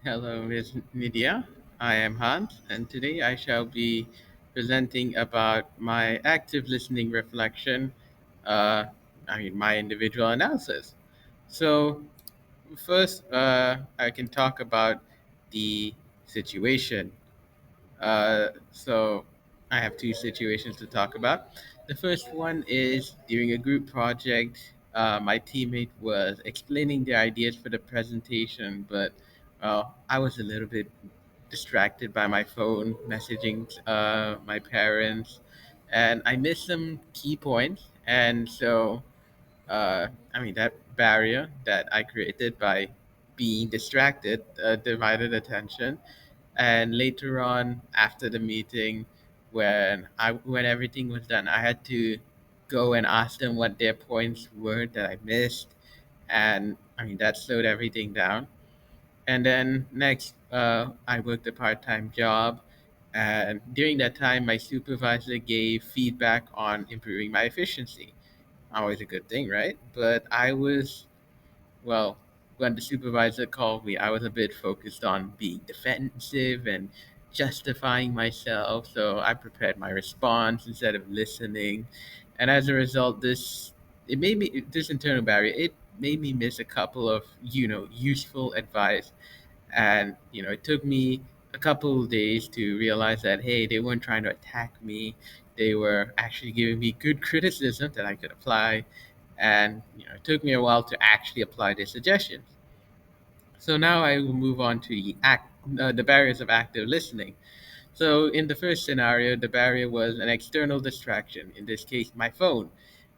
Hello, Ms. Nidia. I am Hans, and today I shall be presenting about my active listening reflection, uh, my individual analysis. So, first, I can talk about the situation. So I have two situations to talk about. The first one is during a group project, my teammate was explaining their ideas for the presentation, but I was a little bit distracted by my phone, messaging my parents, and I missed some key points. And so, that barrier that I created by being distracted divided attention, and later on after the meeting, when everything was done, I had to go and ask them what their points were that I missed, and that slowed everything down. And then next, I worked a part-time job, and during that time my supervisor gave feedback on improving my efficiency. Always a good thing, right? But I was, well, when the supervisor called me, I was a bit focused on being defensive and justifying myself. So I prepared my response instead of listening. And as a result, it made me this internal barrier. It made me miss a couple of useful advice, and it took me a couple of days to realize that, hey, they weren't trying to attack me. They were actually giving me good criticism that I could apply, and it took me a while to actually apply their suggestions. So now I will move on to the barriers of active listening. So in the first scenario, the barrier was an external distraction, in this case, my phone.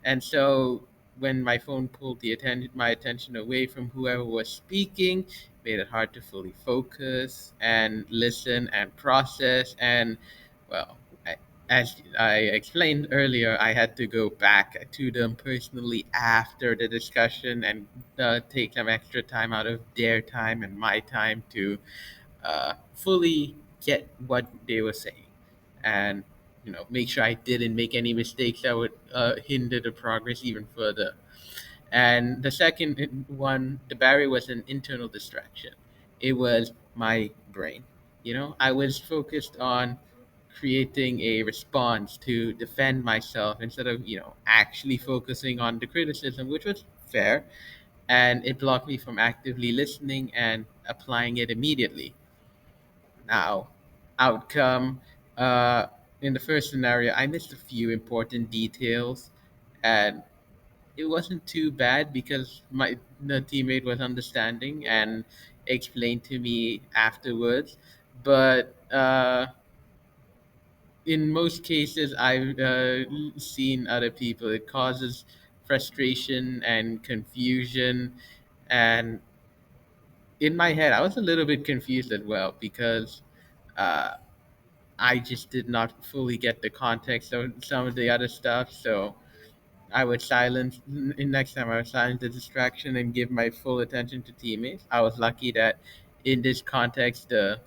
And so when my phone pulled my attention away from whoever was speaking, made it hard to fully focus and listen and process. And well, I, as I explained earlier, I had to go back to them personally after the discussion and take some extra time out of their time and my time to fully get what they were saying, and make sure I didn't make any mistakes that would hinder the progress even further. And the second one, the barrier, was an internal distraction. It was my brain. I was focused on creating a response to defend myself instead of actually focusing on the criticism, which was fair, and it blocked me from actively listening and applying it immediately. Now, outcome. Uh, in the first scenario, I missed a few important details, and it wasn't too bad because my the teammate was understanding and explained to me afterwards. But in most cases, I've seen other people. It causes frustration and confusion, and in my head, I was a little bit confused as well because. Uh, I just did not fully get the context of some of the other stuff. So I would next time I would silence the distraction and give my full attention to teammates. I was lucky that in this context, the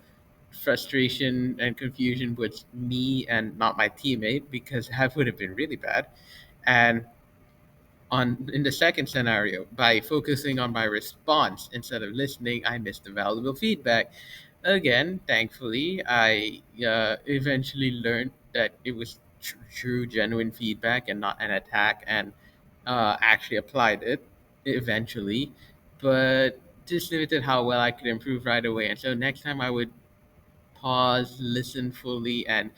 frustration and confusion was me and not my teammate, because that would have been really bad. And on in the second scenario, by focusing on my response instead of listening, I missed the valuable feedback. Again, thankfully, I eventually learned that it was true, genuine feedback and not an attack, and actually applied it eventually. But just limited how well I could improve right away. And so next time I would pause, listen fully, and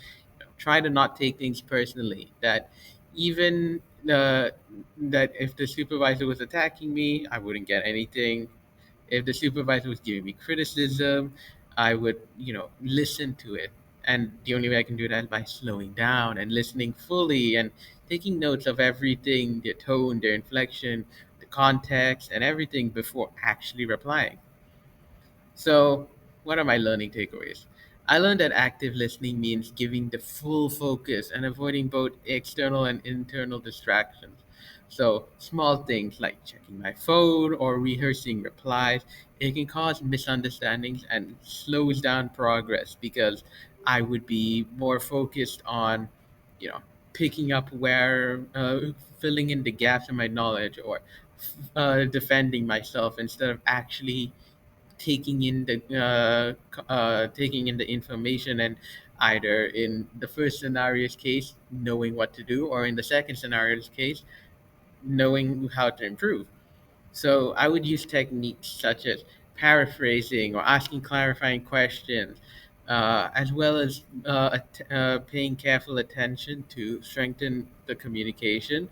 try to not take things personally. That even that if the supervisor was attacking me, I wouldn't get anything. If the supervisor was giving me criticism, I would, listen to it. And the only way I can do that is by slowing down and listening fully and taking notes of everything, their tone, their inflection, the context, and everything before actually replying. So, what are my learning takeaways? I learned that active listening means giving the full focus and avoiding both external and internal distractions. So, small things like checking my phone or rehearsing replies, it can cause misunderstandings and slows down progress because I would be more focused on, you know, picking up where, filling in the gaps in my knowledge, or defending myself instead of actually taking in the information, and either in the first scenario's case knowing what to do, or in the second scenario's case knowing how to improve. So I would use techniques such as paraphrasing or asking clarifying questions, as well as paying careful attention to strengthen the communication,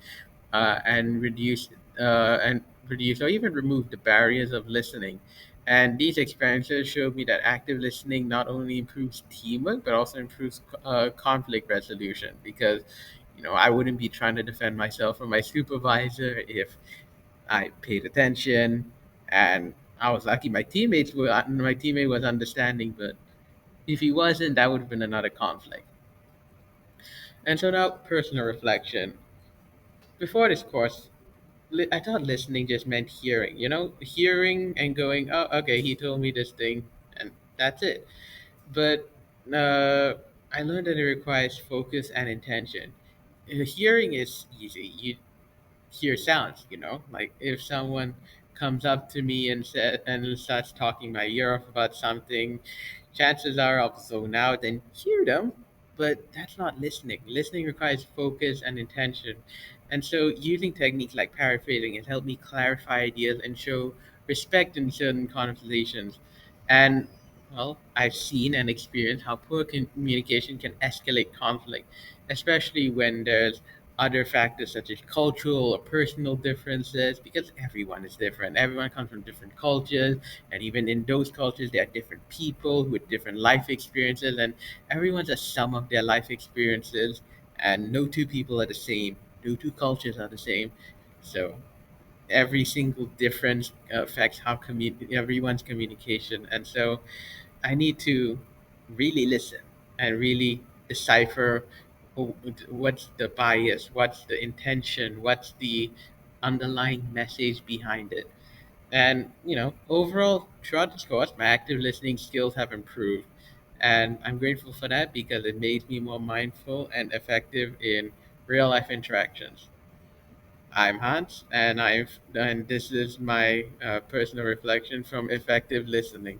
and reduce or even remove the barriers of listening. And these experiences showed me that active listening not only improves teamwork but also improves conflict resolution, because I wouldn't be trying to defend myself from my supervisor if I paid attention, and I was lucky my teammate was understanding, but if he wasn't, that would have been another conflict. And so now, personal reflection. Before this course, I thought listening just meant hearing, hearing and going, oh, okay, he told me this thing, and that's it. But I learned that it requires focus and intention. Hearing is easy. You hear sounds, like if someone comes up to me and starts talking my ear off about something, chances are I'll zone out and hear them, but that's not listening. Listening requires focus and intention. And so using techniques like paraphrasing has helped me clarify ideas and show respect in certain conversations. And well, I've seen and experienced how poor communication can escalate conflict, especially when there's other factors such as cultural or personal differences, because everyone is different. Everyone comes from different cultures, and even in those cultures, there are different people with different life experiences, and everyone's a sum of their life experiences, and no two people are the same, no two cultures are the same. So every single difference affects how everyone's communication. And so I need to really listen and really decipher what's the bias, what's the intention, what's the underlying message behind it. And, overall, throughout this course, my active listening skills have improved. And I'm grateful for that because it made me more mindful and effective in real life interactions. I'm Hans, and this is my personal reflection from effective listening.